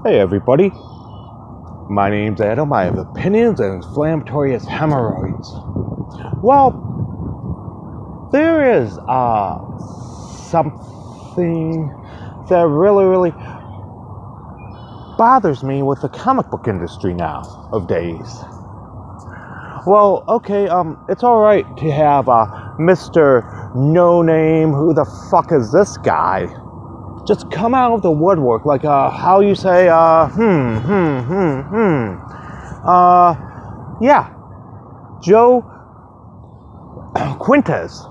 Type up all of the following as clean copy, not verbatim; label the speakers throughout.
Speaker 1: Hey everybody, my name's Adam. I have opinions and inflammatory as hemorrhoids. Well, there is something that really bothers me with the comic book industry now of days. Well, okay, it's alright to have Mr. No Name, who the fuck is this guy? Just come out of the woodwork, like, how you say, yeah, Joe Quenotes.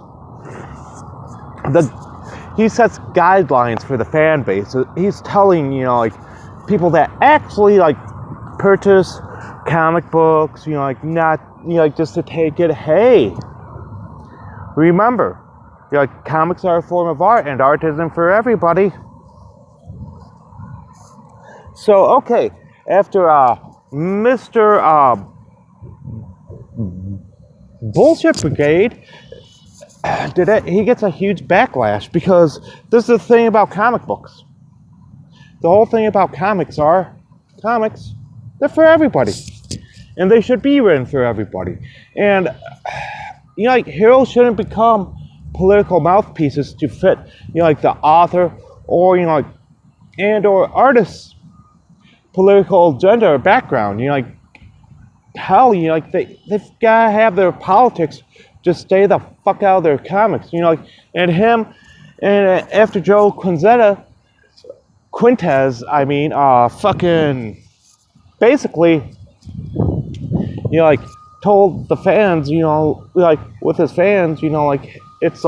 Speaker 1: He sets guidelines for the fan base. He's telling, people that actually, purchase comic books, not, just to take it, hey, remember, comics are a form of art, and art isn't for everybody. So, okay, after Mr. Bullshit Brigade he gets a huge backlash, because this is the thing about comic books. The whole thing about comics, they're for everybody. And they should be written for everybody. And, heroes shouldn't become political mouthpieces to fit, the author or, or artist's political agenda or background. Hell, they've got to have their politics just stay the fuck out of their comics. And him, and after Joe Quenotes, fucking, basically, told the fans, with his fans, it's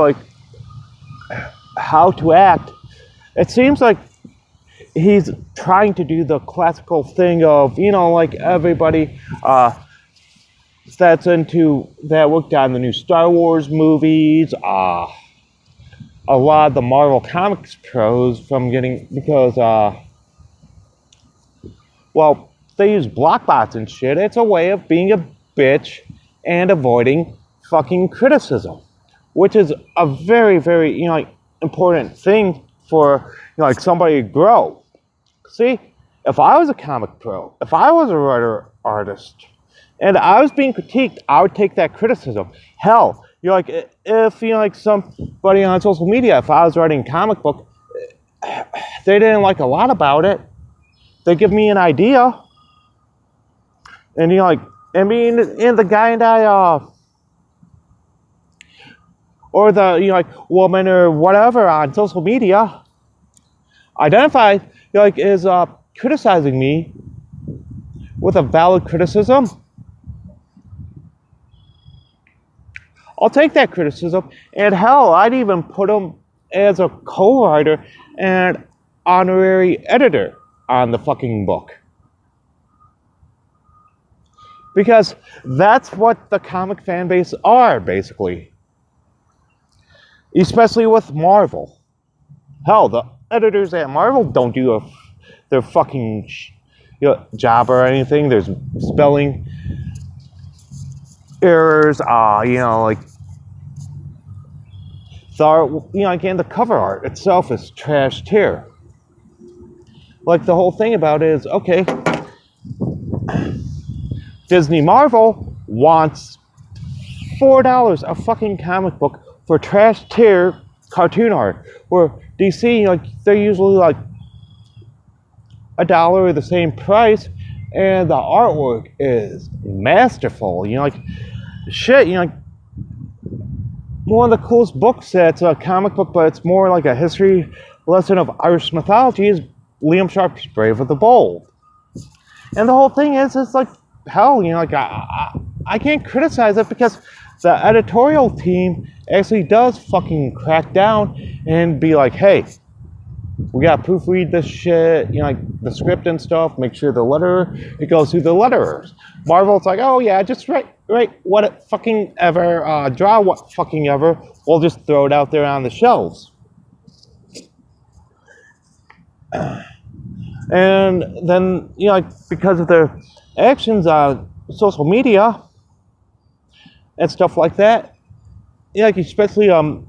Speaker 1: how to act. It seems like he's trying to do the classical thing of, everybody that worked on the new Star Wars movies, a lot of the Marvel Comics pros because they use block bots and shit. It's a way of being a bitch and avoiding fucking criticism, which is a very, very, important thing for, somebody to grow. See, if I was a comic pro, if I was a writer, artist, and I was being critiqued, I would take that criticism. Hell, if, somebody on social media, if I was writing a comic book, they didn't like a lot about it, they give me an idea, and and the guy and I, or the, woman or whatever on social media, identify, is criticizing me with a valid criticism, I'll take that criticism, and hell, I'd even put him as a co-writer and honorary editor on the fucking book. Because that's what the comic fan base are, basically. Especially with Marvel. Hell, the editors at Marvel don't do their fucking job or anything. There's spelling errors, again, the cover art itself is trashed here. The whole thing about it is, okay, Disney Marvel wants $4 a fucking comic book for trash tier cartoon art, where DC, they're usually $1 or the same price, and the artwork is masterful. Shit, one of the coolest books that's a comic book, but it's more like a history lesson of Irish mythology, is Liam Sharp's Brave with the Bold. And the whole thing is, it's hell, I can't criticize it, because the editorial team actually does fucking crack down and be like, hey, we gotta proofread this shit, the script and stuff, make sure it goes through the letterers. Marvel's oh yeah, just write what fucking ever, draw what fucking ever, we'll just throw it out there on the shelves. And then, because of their actions on social media and stuff like that, especially have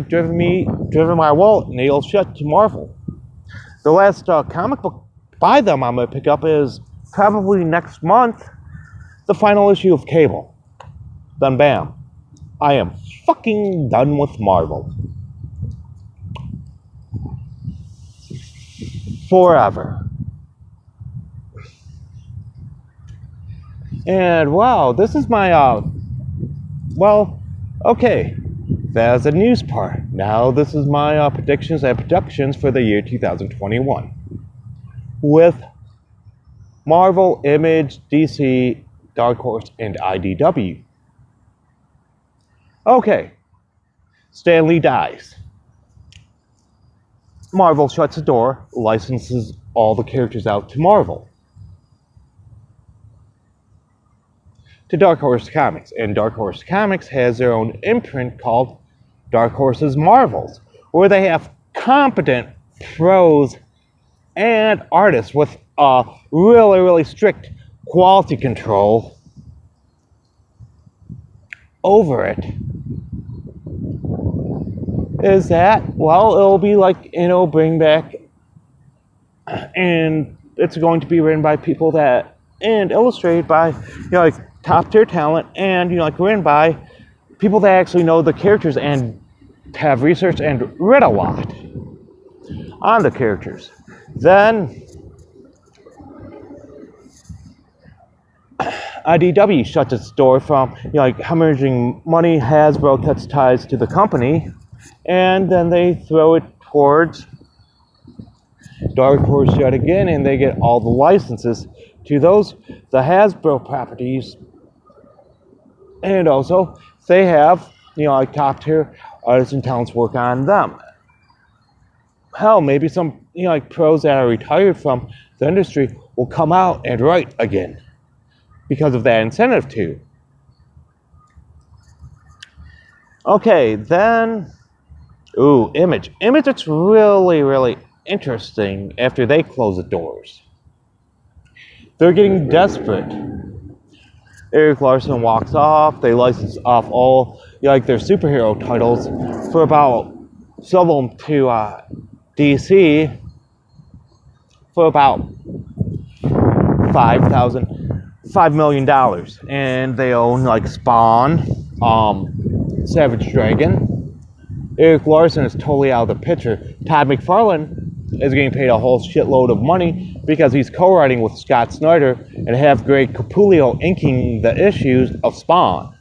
Speaker 1: driven my wallet nailed shut to Marvel. The last comic book by them I'm going to pick up is probably next month, the final issue of Cable. Then bam, I am fucking done with Marvel. Forever. And wow, this is my, well, okay, that's the news part. Now this is my predictions and productions for the year 2021. With Marvel, Image, DC, Dark Horse, and IDW. Okay, Stan Lee dies. Marvel shuts the door, licenses all the characters out to Marvel. To Dark Horse Comics, and Dark Horse Comics has their own imprint called Dark Horse's Marvels, where they have competent pros and artists with really, really strict quality control over it. Is that, well, it'll be like, bring back, and it's going to be written by people that, and illustrated by, like top tier talent, and, like written by people that actually know the characters and have researched and read a lot on the characters. Then IDW shuts its door from, like hemorrhaging money. Hasbro cuts ties to the company, and then they throw it towards Dark Horse yet again, and they get all the licenses to the Hasbro properties, and also they have, like top tier artists and talents work on them. Hell, maybe some, like pros that are retired from the industry will come out and write again because of that incentive too. Okay, then, Image. Image, it's really, really interesting after they close the doors. They're getting desperate. Eric Larson walks off. They license off all, like their superhero titles for about, sell them to DC for about $5 million, and they own like Spawn, Savage Dragon. Eric Larson is totally out of the picture. Todd McFarlane is getting paid a whole shitload of money because he's co-writing with Scott Snyder and have Greg Capullo inking the issues of Spawn.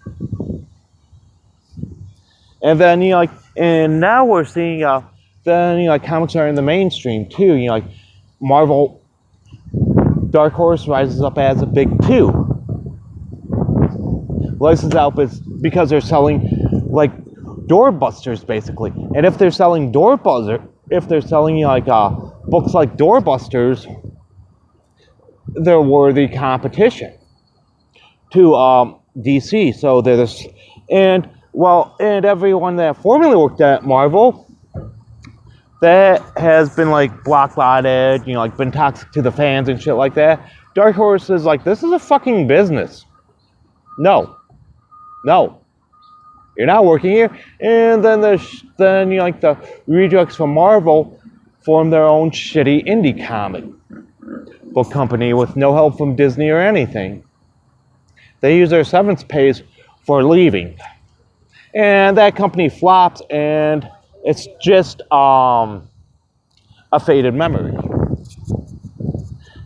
Speaker 1: And then, and now we're seeing, then, comics are in the mainstream too. Like Marvel, Dark Horse rises up as a big two. License out because they're selling, like, doorbusters basically. And if they're selling books like doorbusters, they're worthy competition to DC. So they're this, and everyone that formerly worked at Marvel that has been like blockbotted, like been toxic to the fans and shit like that. Dark Horse is like, this is a fucking business. No, you're not working here. And then the rejects from Marvel form their own shitty indie comic book company with no help from Disney or anything. They use their severance pays for leaving, and that company flops, and it's just a faded memory.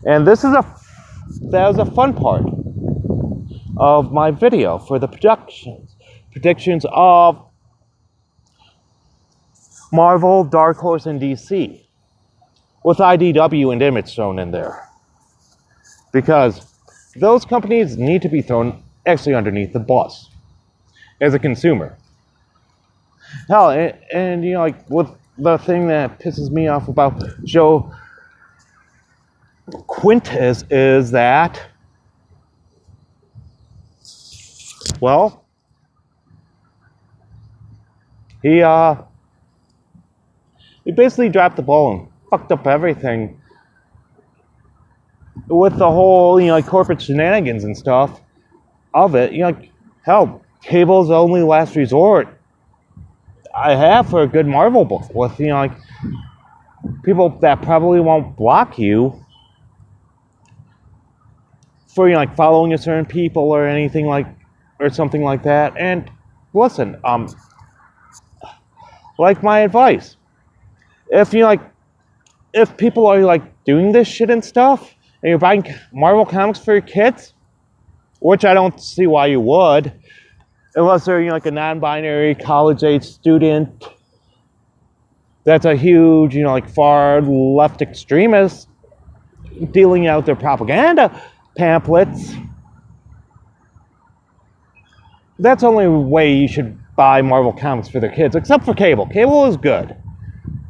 Speaker 1: And that was a fun part of my video for the predictions of Marvel, Dark Horse, and DC, with IDW and Image thrown in there, because those companies need to be thrown actually underneath the bus as a consumer. Hell, and like with the thing that pisses me off about Joe Quenotes is that, well, he basically dropped the ball and fucked up everything with the whole, corporate shenanigans and stuff of it. Hell, cable's the only last resort I have for a good Marvel book with, people that probably won't block you for, like, following a certain people or anything or something like that. And listen, like my advice, if if people are like doing this shit and stuff, and you're buying Marvel comics for your kids, which I don't see why you would, unless they're like a non-binary college-age student that's a huge, like far left extremist dealing out their propaganda pamphlets. That's the only way you should buy Marvel comics for their kids, except for cable. Cable is good.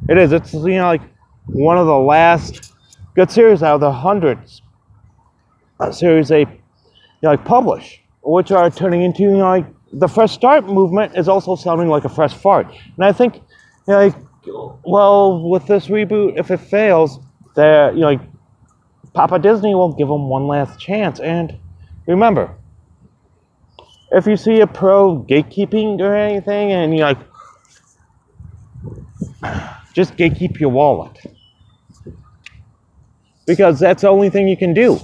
Speaker 1: It is. It's like one of the last good series out of the hundreds series they publish, which are turning into like the fresh start movement is also sounding like a fresh fart. And I think well, with this reboot, if it fails, that Papa Disney will give them one last chance. And remember, if you see a pro gatekeeping or anything, and you just gatekeep your wallet, because that's the only thing you can do.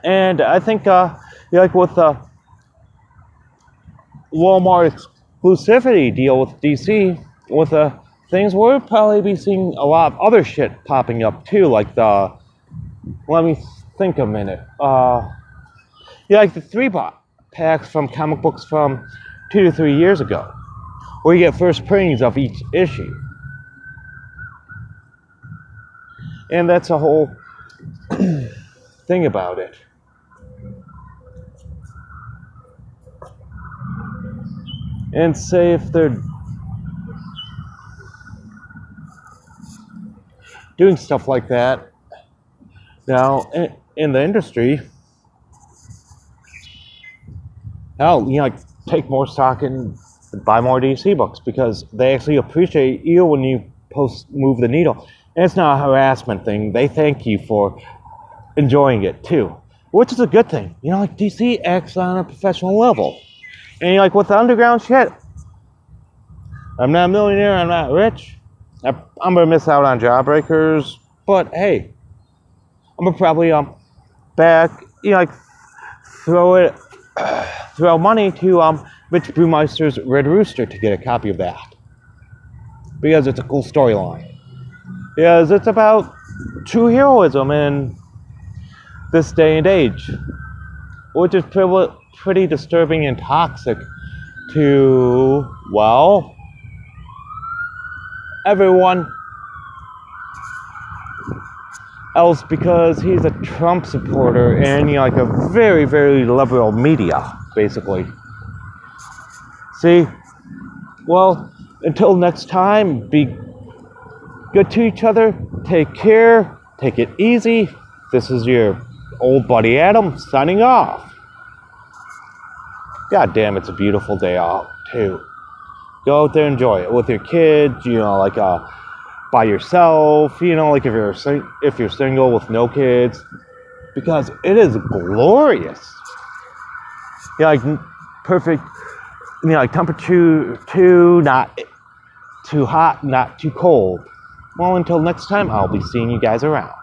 Speaker 1: And I think with the Walmart exclusivity deal with DC, with things, we'll probably be seeing a lot of other shit popping up too, like let me think a minute. Like the 3-packs from comic books from 2 to 3 years ago, where you get first printings of each issue. And that's a whole thing about it. And say if they're doing stuff like that now in the industry, hell, take more stock and buy more DC books, because they actually appreciate you when you move the needle. And it's not a harassment thing. They thank you for enjoying it too, which is a good thing. DC acts on a professional level. And with the underground shit, I'm not a millionaire, I'm not rich. I'm gonna miss out on Jawbreakers, but hey, I'm gonna probably back throw money to Rich Brewmeister's Red Rooster to get a copy of that, because it's a cool storyline. Because it's about true heroism in this day and age, which is pretty disturbing and toxic to, well, everyone else, because he's a Trump supporter and a very, very liberal media, basically. See, well, until next time, be good to each other, take care, take it easy. This is your old buddy Adam signing off. God damn, it's a beautiful day out too. Go out there, enjoy it with your kids, by yourself, if you're single with no kids, because it is glorious. Perfect, temperature too, not too hot, not too cold. Well, until next time, I'll be seeing you guys around.